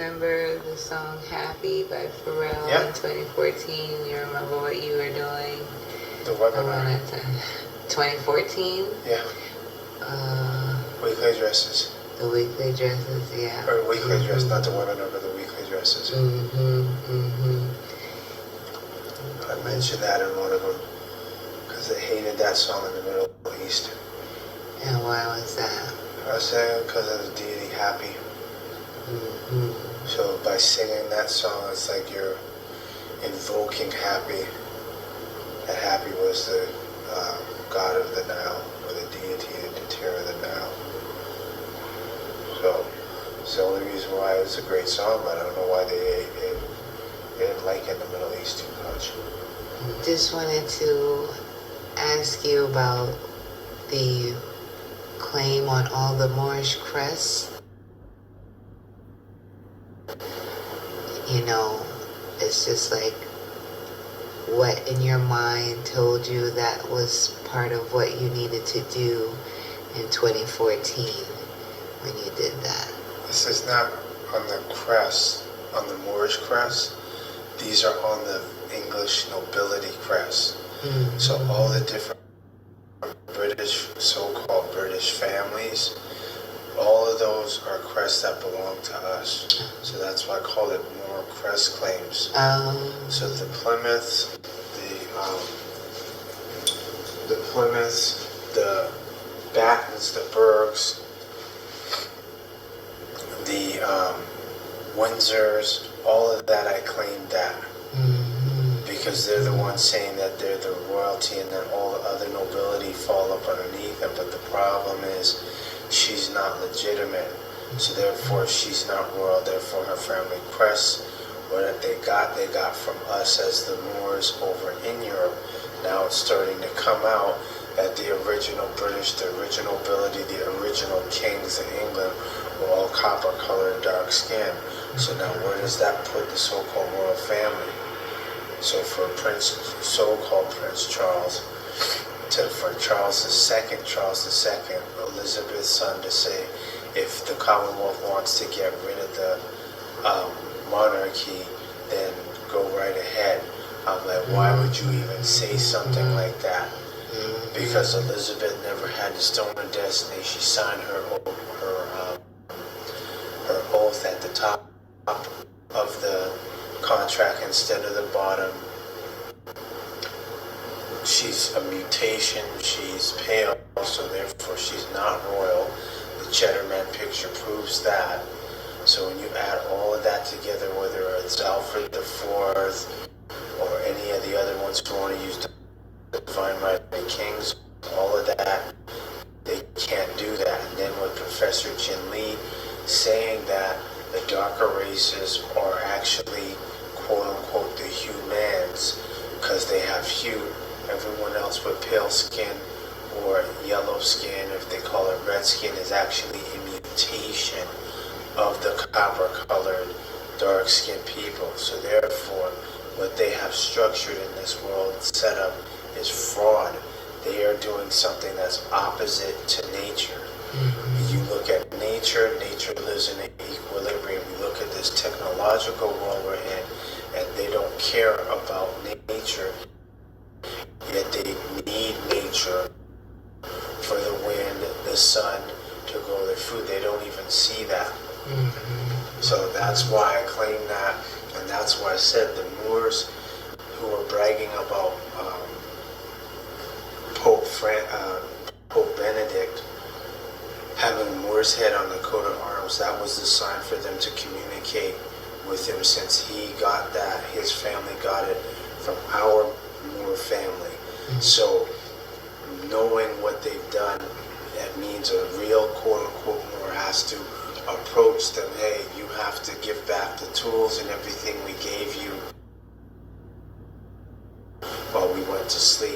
remember the song Happy by Pharrell Yep. in 2014? You remember what you were doing? The webinar. 2014? Yeah. Weekly dresses. The weekly dresses, yeah. Or weekly dress, not the webinar, but the weekly dresses. I mentioned that in one of them because they hated that song in the Middle East. And why was that? I say because of the deity Happy. So by singing that song, it's like you're invoking Happy. That Happy was the god of the Nile, or the deity and deter of the Nile. So it's the only reason why it's a great song, but I don't know why they didn't like it in the Middle East too much. Just wanted to ask you about the claim on all the Moorish crests. You know, it's just like, what in your mind told you that was part of what you needed to do in 2014 when you did that? This is not on the crest, on the Moorish crest. These are on the English nobility crest. So all the different British, so-called British families, all of those are crests that belong to us. So that's why I call it Moor crest claims. So the Plymouths, the Battens, the Bergs, the Windsors, all of that I claimed that. Because they're the ones saying that they're the royalty and then all the other nobility fall up underneath them. But the problem is she's not legitimate. So therefore she's not royal. Therefore her family crest, what they got from us as the Moors over in Europe. Now it's starting to come out that the original British, the original nobility, the original kings in England were all copper colored, dark skin. So now where does that put the so-called royal family? So for so-called Prince Charles, for Charles II, Elizabeth's son, to say, if the Commonwealth wants to get rid of the monarchy, then go right ahead. I'm like, why would you even say something like that? Because Elizabeth never had the Stone of Destiny. She signed her oath at the top of the contract instead of the bottom. She's a mutation, she's pale, so therefore she's not royal. The Cheddar Man picture proves that. So when you add all of that together, whether it's Alfred IV or any of the other ones who want to use the Divine Right of the Kings, all of that, they can't do that. And then with Professor Jin Lee saying that the darker races are actually quote-unquote the humans because they have hue. Everyone else with pale skin or yellow skin, if they call it red skin, is actually a mutation of the copper-colored, dark-skinned people. So therefore, what they have structured in this world setup is fraud. They are doing something that's opposite to nature. You look at nature, nature lives in equilibrium. You look at this technological world we're in, and they don't care about nature, yet they need nature for the wind, the sun, to grow their food. They don't even see that. So that's why I claim that, and that's why I said the Moors who are bragging about Pope Benedict having a Moor's head on the coat of arms, that was the sign for them to communicate with him, since he got that, his family got it from our Moor family. So knowing what they've done, that means a real quote-unquote Moor has to approach them. Hey, you have to give back the tools and everything we gave you while we went to sleep.